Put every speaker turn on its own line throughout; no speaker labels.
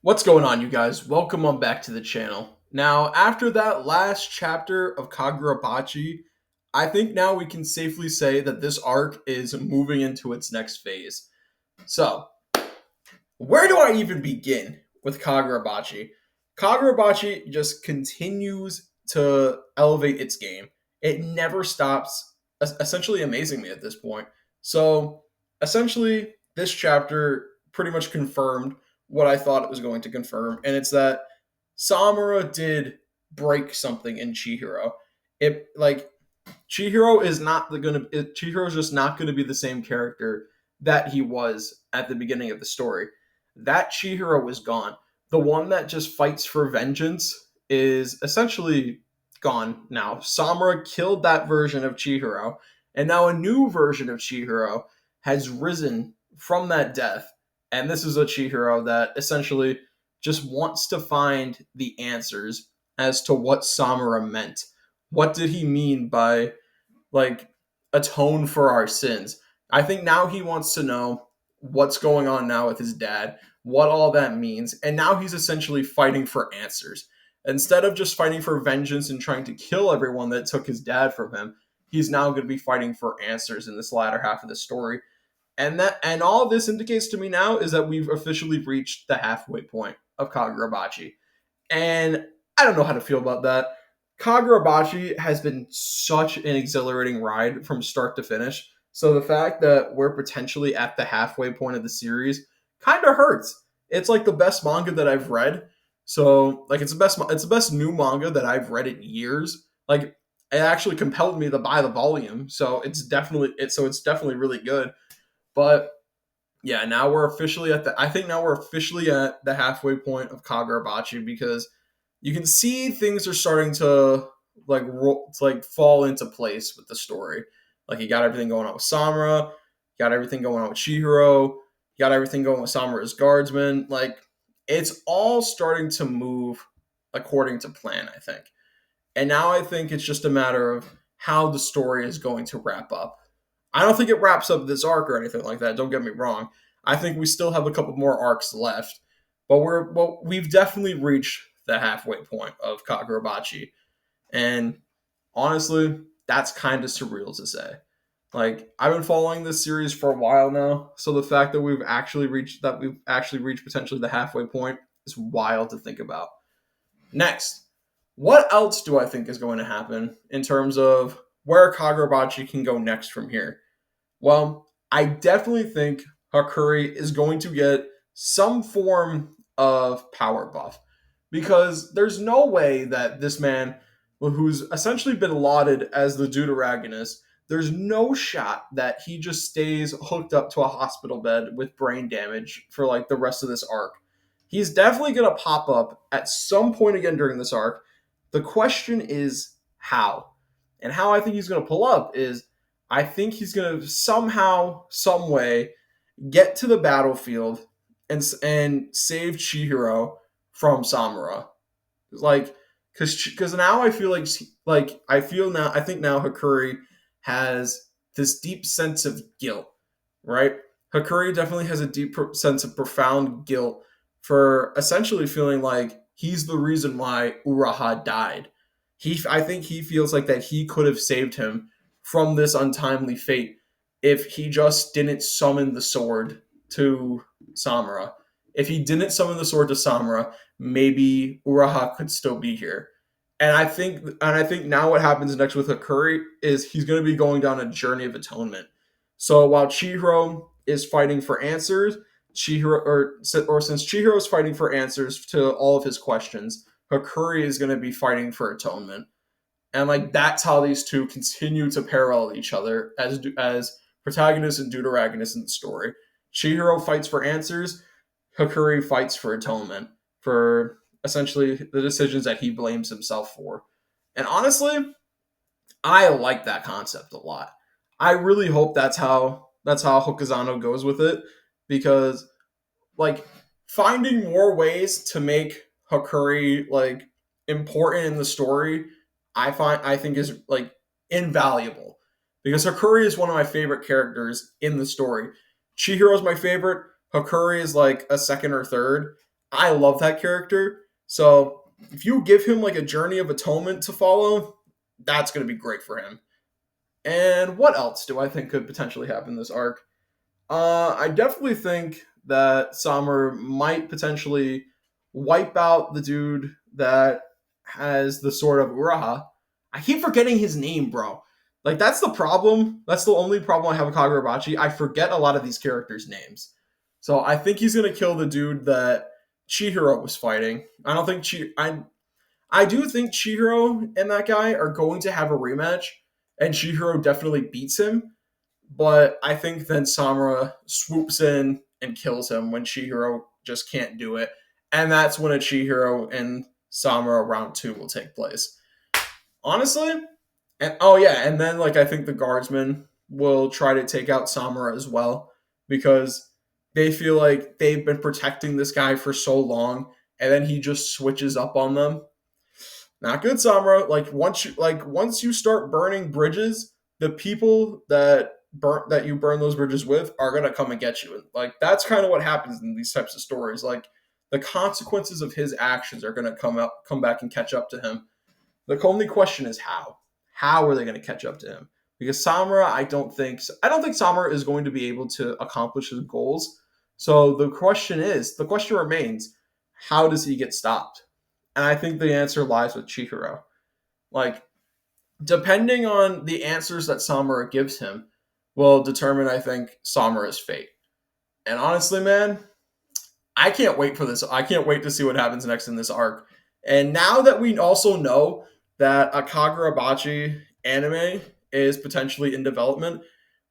What's going on, you guys? Welcome on back to the channel. Now, after that last chapter of Kagurabachi, I think now we can safely say that this arc is moving into its next phase. So, where do I even begin with Kagurabachi? Kagurabachi just continues to elevate its game. It never stops, essentially amazing me at this point. So, essentially, this chapter pretty much confirmed what I thought it was going to confirm, and it's that Samura did break something in Chihiro. It like Chihiro is not the gonna. Chihiro is just not going to be the same character that he was at the beginning of the story. That Chihiro was gone. The one that just fights for vengeance is essentially gone now. Samura killed that version of Chihiro, and now a new version of Chihiro has risen from that death. And this is a Chihiro that essentially just wants to find the answers as to what Samura meant. What did he mean by like atone for our sins? I think now he wants to know what's going on now with his dad, what all that means, and now he's essentially fighting for answers. Instead of just fighting for vengeance and trying to kill everyone that took his dad from him, he's now going to be fighting for answers in this latter half of the story. And all this indicates to me now is that we've officially reached the halfway point of Kagurabachi. And I don't know how to feel about that. Kagurabachi has been such an exhilarating ride from start to finish. So the fact that we're potentially at the halfway point of the series kind of hurts. It's like the best manga that I've read. So like it's the best new manga that I've read in years. Like it actually compelled me to buy the volume. So it's definitely really good. But yeah, now we're officially at the. I think now we're officially at the halfway point of Kagurabachi because you can see things are starting to like fall into place with the story. Like you got everything going on with Samura, you got everything going on with Chihiro, you got everything going with Samura's guardsmen. Like it's all starting to move according to plan, I think. And now I think it's just a matter of how the story is going to wrap up. I don't think it wraps up this arc or anything like that. Don't get me wrong. I think we still have a couple more arcs left, but we've definitely reached the halfway point of Kagurabachi, and honestly, that's kind of surreal to say. Like I've been following this series for a while now, so the fact that we've actually reached potentially the halfway point is wild to think about. Next, what else do I think is going to happen in terms of where Kagurabachi can go next from here? Well, I definitely think Hakuri is going to get some form of power buff because there's no way that this man, who's essentially been lauded as the deuteragonist, there's no shot that he just stays hooked up to a hospital bed with brain damage for like the rest of this arc. He's definitely going to pop up at some point again during this arc. The question is how. And how I think he's going to pull up is I think he's going to somehow, some way, get to the battlefield and save Chihiro from Samura. Like, because now I feel I think now Hakuri has this deep sense of guilt, right? Hakuri definitely has a deep sense of profound guilt for essentially feeling like he's the reason why Uraha died. I think he feels like that he could have saved him from this untimely fate if he just didn't summon the sword to Samura. If he didn't summon the sword to Samura, maybe Uraha could still be here. And I think now what happens next with Hakuri is he's going to be going down a journey of atonement. So while Chihiro is fighting for answers, or since Chihiro is fighting for answers to all of his questions, Hakuri is going to be fighting for atonement. And like that's how these two continue to parallel each other as protagonists and deuteragonists in the story. Chihiro fights for answers, Hakuri fights for atonement for essentially the decisions that he blames himself for. And honestly, I like that concept a lot. I really hope that's how Hokusano goes with it because like finding more ways to make Hakuri like important in the story, I think is like invaluable because Hakuri is one of my favorite characters in the story. Chihiro's my favorite. Hakuri is like a second or third. I love that character. So if you give him like a journey of atonement to follow, that's going to be great for him. And what else do I think could potentially happen this arc? I definitely think that Samura might potentially wipe out the dude that has the sword of Uraha. I keep forgetting his name, bro. Like that's the problem. That's the only problem I have with Kagurabachi. I forget a lot of these characters' names. So I think he's gonna kill the dude that Chihiro was fighting. I don't think I do think Chihiro and that guy are going to have a rematch, and Chihiro definitely beats him. But I think then Samura swoops in and kills him when Chihiro just can't do it. And that's when a Chihiro and Samura round two will take place. Honestly, and oh yeah, and then like I think the guardsmen will try to take out Samura as well because they feel like they've been protecting this guy for so long and then he just switches up on them. Not good, Samura. Once you start burning bridges, the people that you burn those bridges with are gonna come and get you. And like that's kind of what happens in these types of stories. Like the consequences of his actions are gonna come back and catch up to him. The only question is how. How are they gonna catch up to him? Because Samura, I don't think Samura is going to be able to accomplish his goals. So the question remains, how does he get stopped? And I think the answer lies with Chihiro. Like, depending on the answers that Samura gives him, will determine, I think, Samura's fate. And honestly, man, I can't wait for this. I can't wait to see what happens next in this arc. And now that we also know that a Kagurabachi anime is potentially in development,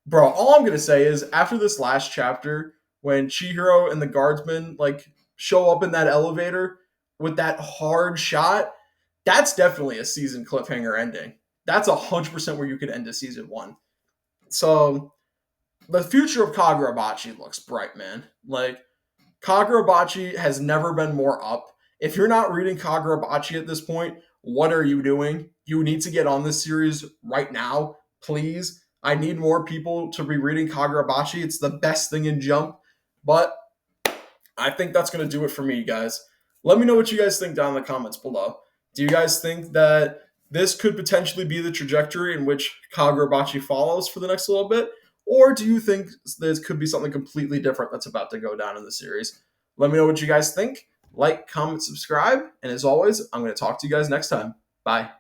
bro, all I'm gonna say is after this last chapter, when Chihiro and the guardsmen like show up in that elevator with that hard shot, that's definitely a season cliffhanger ending. That's 100% where you could end a season one. So the future of Kagurabachi looks bright, man. Like Kagurabachi has never been more up. If you're not reading Kagurabachi at this point, what are you doing? You need to get on this series right now, please. I need more people to be reading Kagurabachi. It's the best thing in Jump. But I think that's going to do it for me, guys. Let me know what you guys think down in the comments below. Do you guys think that this could potentially be the trajectory in which Kagurabachi follows for the next little bit? Or do you think this could be something completely different that's about to go down in the series? Let me know what you guys think. Like, comment, subscribe. And as always, I'm going to talk to you guys next time. Bye.